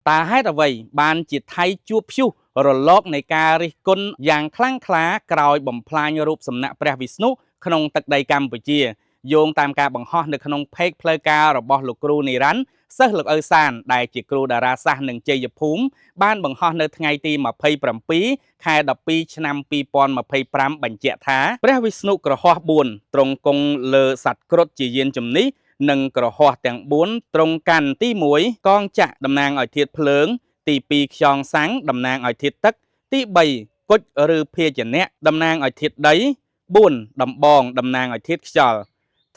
ตาให้ตะไว้บานจิตไทยจูบพิวรลอกในการิกลอย่างคลั่งคล้ากรอยบ่มพลายรูปสำนักพระวิษณุขนงตักใดกัมพูชีโยงตามการบังฮอในขนงเพกเพลการរបស់លោកគ្រូនិរ័នសិស្សលោកអើសានដែលជាគ្រូតារាសាស្ត្រនិងជ័យភូមិបានបង្ហោះនៅថ្ងៃទី27ខែ12ឆ្នាំ2025បញ្ជាក់ថាព្រះវិស្ណុក្រហម4ទ្រង់គង់លើសត្វគ្រុឌជាយានជំនិះនិងក្រហមទាំង4ទ្រង់កាន់ទី1កងចក្រតំណាងឲ្យធាតុភ្លើងទី2ខ្យងសាំងតំណាងឲ្យធាតុទឹកទី3គុជឬភាជនៈតំណាងឲ្យធាតុដី4ដំបងតំណាងឲ្យធាតុខ្យល់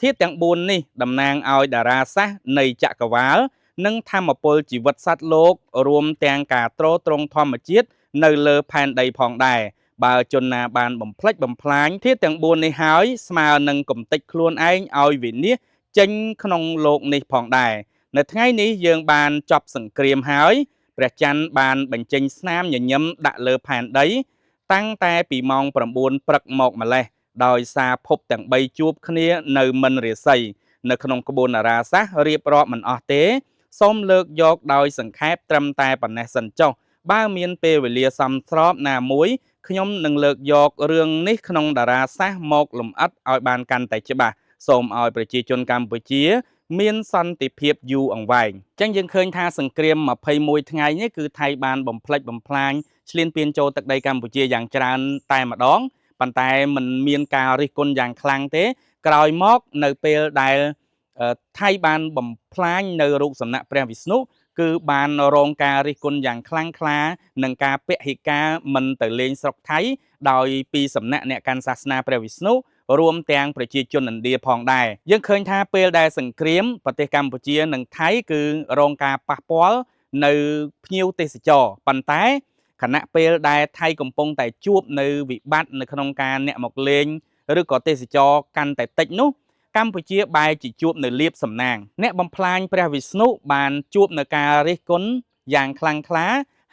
ធាតុទាំង4នេះតំណាងឲ្យតារាសាស្ត្រនៃចក្រវាឡនិងធម្មពលជីវិតសត្វលោករួមទាំងការទ្រទ្រង់ធម្មជាតិនៅលើផែនដីផងដែរបើជនណាបានបំផ្លិចបំផ្លាញធាតុទាំង4នេះហើយស្មើនឹងកំទេចខ្លួនឯងឲ្យវិនាសចេញក្នុងលោកនេះផងដែរនៅថ្ងៃនេះយើងបានចប់សង្គ្រាមហើយព្រះច័ន្ទបានបញ្ចេញស្នាមញញឹមដាក់លើផែនដីតាំងតែពីម៉ោង9ព្រឹកមកម្លេះដោយសារភពទាំង3ជួបគ្នានៅមិនរាសីនៅក្នុងក្បួនតារាសាស្ត្ររៀបរាប់មិនអស់ទេសូមលើកយកដោយសង្ខេបត្រឹមតែប៉ុណ្ណេះសិនចុះបើមានពេលវេលាសមស្របណាមួយខ្ញុំនឹងលើកយករឿងនេះក្នុងតារាសាស្ត្រមកលម្អិតឲ្យបានកាន់តែច្បាស់សូមឲ្យប្រជាជនកម្ពុជាមានសន្តិភាពយូរអង្វែងអញ្ចឹងយើងឃើញថាសង្គ្រាម21ថ្ងៃនេះគឺថៃបានបំផ្លិចបំផ្លាញឈ្លានពានចូលទឹកដីកម្ពុជាយ៉ាងច្រើនតែម្ដងប៉ុន្តែมันមានការរិះគន់យ៉ាងខ្លាំងទេក្រោយមកនៅពេលដែលថៃបានបំផ្លាញនៅរូបសំណាកព្រះវិស្ណុគឺបានរងការរិះគន់យ៉ាងខ្លាំងក្លានឹងការពហិការមិនទៅលេងស្រុកថៃដោយពីសំណាក់អ្នកកាន់សាសនាព្រះវិស្ណុរួមទាំងប្រជាជនឥណ្ឌាផងដែរយើងឃើញថាពេលដែលសង្គ្រាមប្រទេសកម្ពុជានិងថៃគឺរងការប៉ះពាល់នៅភ្ញៀវទេសចរប៉ុន្តែខណៈពេលដែលថៃកំពុងតែជួបនៅវិបត្តិនៅក្នុងការអ្នកមកលេងឬក៏ទេសចរកាន់តែតិចនោះកម្ពុជាបែរជាជួបនៅលៀបសំណាងអ្នកបំផ្លាញព្រះវិស្ណុបានជួបនៅការរិះគន់យ៉ាងខ្លាំងក្លា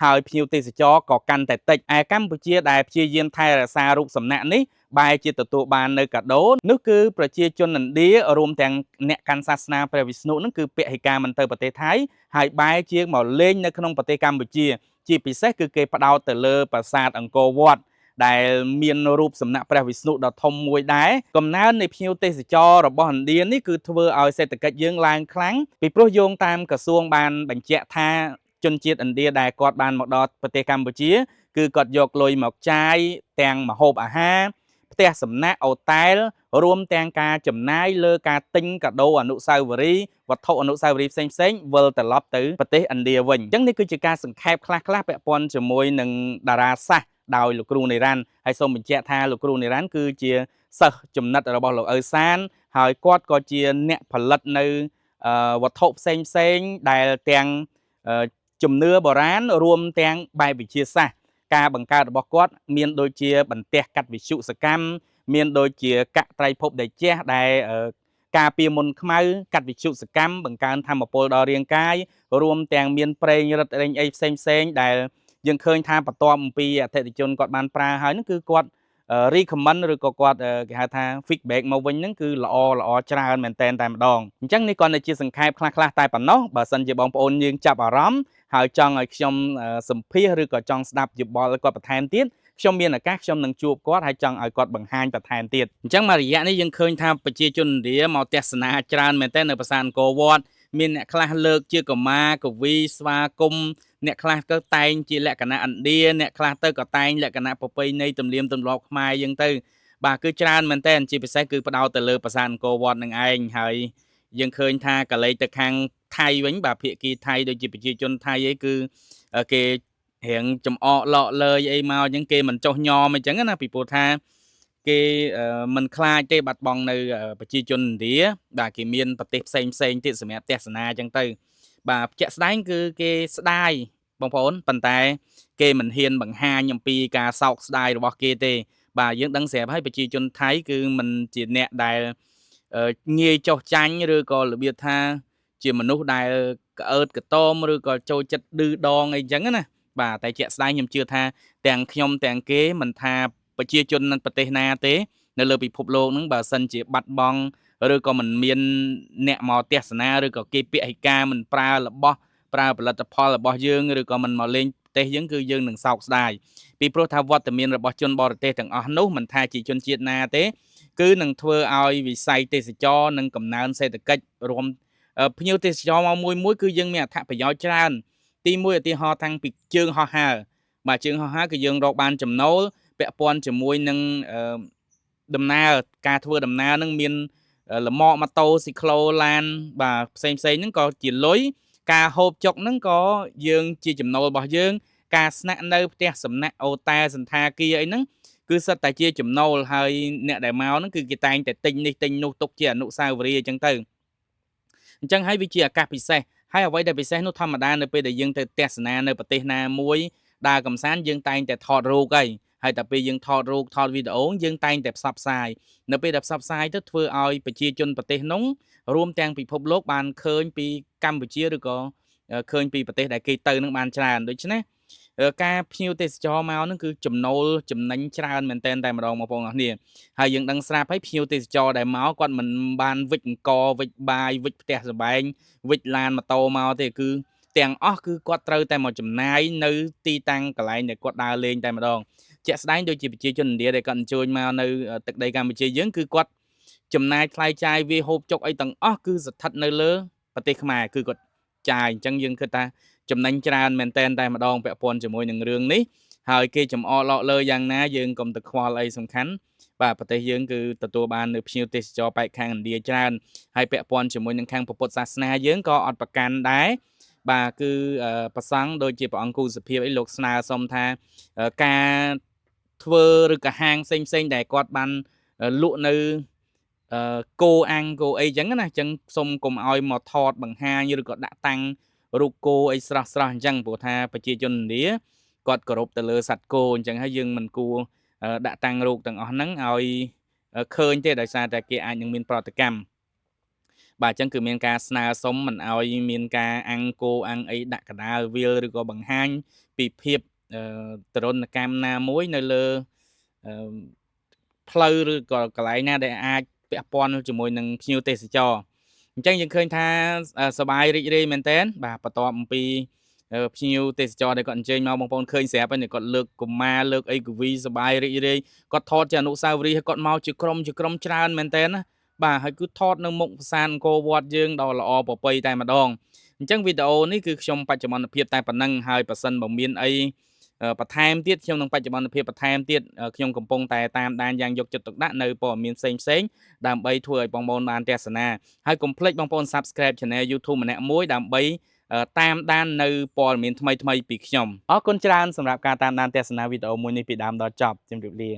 ហើយភ្ញៀវទេសចរក៏កាន់តែតិចឯកម្ពុជាដែលព្យាយាមថែរក្សារូបសំណាកនេះបែរជាទទួលបាននៅកាដូនោះគឺប្រជាជនឥណ្ឌារួមទាំងអ្នកកាន់សាសនាព្រះវិស្ណុនឹងគឺពហិការមិនទៅប្រទេសថៃហើយបែរជាមកលេងនៅក្នុងប្រទេសកម្ពុជាជាពិសេសគឺគេផ្ដោតទៅលើប្រាសាទអង្គរវត្តដែលមានរូបសំណាកព្រះវិស្ណុដ៏ធំមួយដែរកំណើននៃភ្ញៀវទេសចររបស់ឥណ្ឌានេះគឺធ្វើឲ្យសេដ្ឋកិច្ចយើងឡើងខ្លាំងពីព្រោះយោងតាមក្រសួងបានបញ្ជាក់ថាជនជាតិឥណ្ឌាដែលគាត់បានមកដល់ប្រទេសកម្ពុជាគឺគាត់យកលុយមកចាយទាំងម្ហូបអាហារផ្ទះសំណាក់អូតែលរួមទាំងការចំណាយលើការទិញកាដូអនុស្សាវរីយ៍វត្ថុអនុស្សាវរីយ៍ផ្សេងៗវិលត្រឡប់ទៅប្រទេសឥណ្ឌាវិញអញ្ចឹងនេះគឺជាការសង្ខេបខ្លះៗពាក់ព័ន្ធជាមួយនឹងតារាសាស្ត្រដោយលោកគ្រូនិរ័ន្នហើយសូមបញ្ជាក់ថាលោកគ្រូនិរ័ន្នគឺជាសិស្សចំណិតរបស់លោកអ៊ឺសានហើយគាត់ក៏ជាអ្នកផលិតនៅវត្ថុផ្សេងដែលទាំងជំនឿបុរាណរួមទាំងបែបវិទ្យាសាស្ត្រការបង្កើតរបស់គាត់មានដូចជាបន្ទះកាត់វិទ្យុសកម្មមានដូចជាកត្រៃភពតេជះដែលការពារមុនខ្មៅកាត់វិទ្យុសកម្មបង្កើនធម៌ពលដល់រាងកាយរួមទាំងមានប្រេងរឹតរែងអីផ្សេងដែលយើងឃើញថាបន្ទាប់អំពីអតិថិជនគាត់បានប្រើហើយហ្នឹងគឺគាត់recommend ឬក៏គាត់គេហៅថា feedback មកវិញហ្នឹងគឺល្អច្រើនមែនតែម្ដងអញ្ចឹងនេះគាត់នៅជាសង្ខេបខ្លះតែប៉ុណ្ណោះបើសិនជាបងប្អូនយើងចាប់អារម្មណ៍ហើយចង់ឲ្យខ្ញុំសម្ភាសឬក៏ចង់ស្ដាប់យោបល់គាត់បន្ថែមទៀតខ្ញុំមានឱកាសខ្ញុំនឹងជួបគាត់ហើយចង់ឲ្យគាត់បង្ហាញបន្ថែមទៀតអញ្ចឹងមួយរយៈនេះយើងឃើញថាប្រជាជនឥណ្ឌាមកទស្សនាច្រើនមែនតើនៅប្រាសាទអង្គរវត្តមានអ្នកខ្លះលើកជាកមាកវីស្វាគមន៍អ្នកខ្លះក៏តែងជាលក្ខណៈឥណ្ឌាអ្នកខ្លះទៅក៏តែងលក្ខណៈប្រពៃណីទំនៀមទម្លាប់ខ្មែរយើងទៅបាទគឺច្រើនមែនតើជាពិសេសគឺផ្ដោតទៅលើប្រាសាទអង្គរវត្តនឹងឯងហើយយើងឃើញថាកលេចទៅខាងថៃវិញបាទភាគីថៃដូចជាប្រជាជនថៃអីគឺគេរៀងចំអកលក់លើយអីមកអញ្ចឹងគេមិនចុះញោមអញ្ចឹងណាពីព្រោះថាគេមិនខ្លាចទេបាត់បង់នៅប្រជាជនឥណ្ឌាបាទគេមានប្រទេសផ្សេងទៀតសម្រាប់ទស្សនាអញ្ចឹងទៅបាទជាក់ស្ដែងគឺគេស្ដាយបងប្អូនប៉ុន្តែគេមិនហ៊ានបង្ហាញអំពីការសោកស្ដាយរបស់គេទេបាទយើងដឹងស្រាប់ហើយប្រជាជនថៃគឺមិនជាអ្នកដែលងាយចោះចាញ់ឬក៏របៀបថាជាមនុស្សដែលក្អើតកតមឬក៏ចូលចិត្តឌឺដងអីចឹងណាបាទតែជាក់ស្ដែងខ្ញុំជឿថាទាំងខ្ញុំទាំងគេមិនថាប្រជាជននៅប្រទេសណាទេនៅលើពិភពលោកហ្នឹងបើសិនជាបាត់បង់ឬក៏មិនមានអ្នកមកទស្សនាឬក៏គេពហិការមិនប្រើរបស់ ប្រើផលិតផលរបស់យើងឬក៏មិនមកលេងប្រទេសយើងគឺយើងនឹងសោកស្ដាយពីព្រោះថាវត្តមានរបស់ជនបរទេសទាំងអស់នោះមិនថាជាជនជាតិណាទេគឺនឹងធ្វើឲ្យវិស័យទេសចរនិងកំណើនសេដ្ឋកិច្ចរួមភ្ញៀវទេសចរមកមួយគឺយើងមានអត្ថប្រយោជន៍ច្រើនទី1ឧទាហរណ៍តាំងពីជើងហោះហើរបាទជើងហោះហើរគឺយើងរកបានចំណូលពាក់ព័ន្ធជាមួយនឹងដំណើរការធ្វើដំណើរនឹងមានលម៉កម៉ូតូស៊ីក្លូឡានបាទផ្សេងហ្នឹងក៏ជាលុយការហូបចុកហ្នឹងក៏យើងជាចំណូលរបស់យើងការស្នាក់នៅផ្ទះសំណាក់អូតែសន្តាគារអីហ្នឹងគឺសិតតែជាចំណូលហើយអ្នកដែលមកហ្នឹងគឺគេតែងតែទិញនេះទិញនោះទុកជាអនុស្សាវរីយ៍អញ្ចឹងទៅអញ្ចឹងហើយវាជាឱកាសពិសេសហើយអ្វីដែលពិសេសនោះធម្មតានៅពេលដែលយើងទៅទស្សនានៅប្រទេសណាមួយដើរកំសាន្តយើងតែងតែថតរូបហើយតែពេលយើងថតរូបថតវីដេអូយើងតែងតែផ្សព្វផ្សាយនៅពេលដែលផ្សព្វផ្សាយទៅធ្វើឲ្យប្រជាជនប្រទេសនោះរួមទាំងពិភពលោកបានឃើញពីកម្ពុជាឬក៏ឃើញពីប្រទេសដែលគេទៅនឹងបានច្រើនដូច្នេះការភ្ញៀវទេសចរមកនឹងគឺចំណូលចំណេញច្រើនមែនទែនតែម្ដងបងប្អូនអរគ្នាហើយយើងដឹងស្រាប់ហើយភ្ញៀវទេសចរដែលមកគាត់មិនបានវិចអង្គវិចបាយវិចផ្ទះសម្បែងវិចឡានម៉ូតូមកទេគឺទាំងអស់គឺគាត់ត្រូវតែមកចំណាយនៅទីតាំងកន្លែងដែលគាត់ដើរលេងតែម្ដងជាក់ស្ដែងដូចជាប្រជាជនឥណ្ឌាដែលគាត់អញ្ជើញមកនៅទឹកដីកម្ពុជាយើងគឺគាត់ចំណាយថ្លៃចាយវាហូបចុកអីទាំងអស់គឺស្ថិតនៅលើប្រទេសខ្មែរគឺគាត់ចាយអញ្ចឹងយើងគិតថាចំណេញច្រើនមែនតែនតែម្ដងពាក់ព័ន្ធជាមួយនឹងរឿងនេះហើយគេចំអកឡកលើយ៉ាងណាយើងកុំទៅខ្វល់អីសំខាន់បាទប្រទេសយើងគឺទទួលបាននៅភ្ញៀវទេសចរបែកខាងឥណ្ឌាច្រើនហើយពាក់ព័ន្ធជាមួយនឹងខាងពុទ្ធសាសនាយើងក៏អត់ប្រកាន់ដែរបាទគឺប្រសង់ដូចជាព្រះអង្គគូសុភាពអីលោកស្នើសុំថាការធ្វើឬក៏ហាងផ្សេងដែលគាត់បានលក់នៅគោអាំងគោអីចឹងណាអញ្ចឹងសុំកុំឲ្យមកថតបង្ហាញឬក៏ដាក់តាំងរូបគោអីស្រស់អញ្ចឹងព្រោះថាប្រជាជនឥណ្ឌាគាត់គោរពទៅលើសត្វគោអញ្ចឹងហើយយើងមិនគួរដាក់តាំងរូបទាំងអស់ហ្នឹងឲ្យឃើញទេដោយសារតែគេអាចនឹងមានប្រតិកម្មបាទអញ្ចឹងគឺមានការស្នើសុំមិនឲ្យមានការអាំងគោអាំងអីដាក់កដាលវាលឬក៏បង្ហាញពីភាពទរណកម្មណាមួយនៅលើផ្លូវឬក៏កន្លែងណាដែលអាចពាក់ព័ន្ធជាមួយនឹងភ្ញៀវទេសចរអញ្ចឹងយើងឃើញថាសប្បាយរីករាយមែនតើបាទបន្ទាប់អំពីភ្ញៀវទេសចរដែលគាត់អញ្ជើញមកបងប្អូនឃើញស្រាប់ហើយគាត់លើកកុមារលើកអីកវីសប្បាយរីករាយគាត់ថតជាអនុស្សាវរីយ៍ហើយគាត់មកជាក្រុមច្រើនមែនតើណាបាទហើយគឺថតនៅមុខប្រាសាទអង្គរវត្តយើងដ៏ល្អប្រពៃតែម្ដងអញ្ចឹងវីដេអូនេះគឺខ្ញុំបច្ចុប្បន្នភាពតែប៉ុណ្ណឹងហើយប៉ះសិនបើមានអីបន្ថែមទៀតខ្ញុំនឹងបច្ចុប្បន្នភាពបន្ថែមទៀតខ្ញុំកំពុងតែតាមដានយ៉ាងយកចិត្តទុកដាក់នៅព័ត៌មានផ្សេងដើម្បីធ្វើឲ្យបងប្អូនបានទស្សនាហើយកុំភ្លេចបងប្អូន Subscribe Channel YouTube ម្នាក់មួយដើម្បីតាមដាននៅព័ត៌មានថ្មីពីខ្ញុំអរគុណច្រើនសម្រាប់ការតាមដានទស្សនាវីដេអូមួយនេះពីដើមដល់ចប់ជម្រាបលា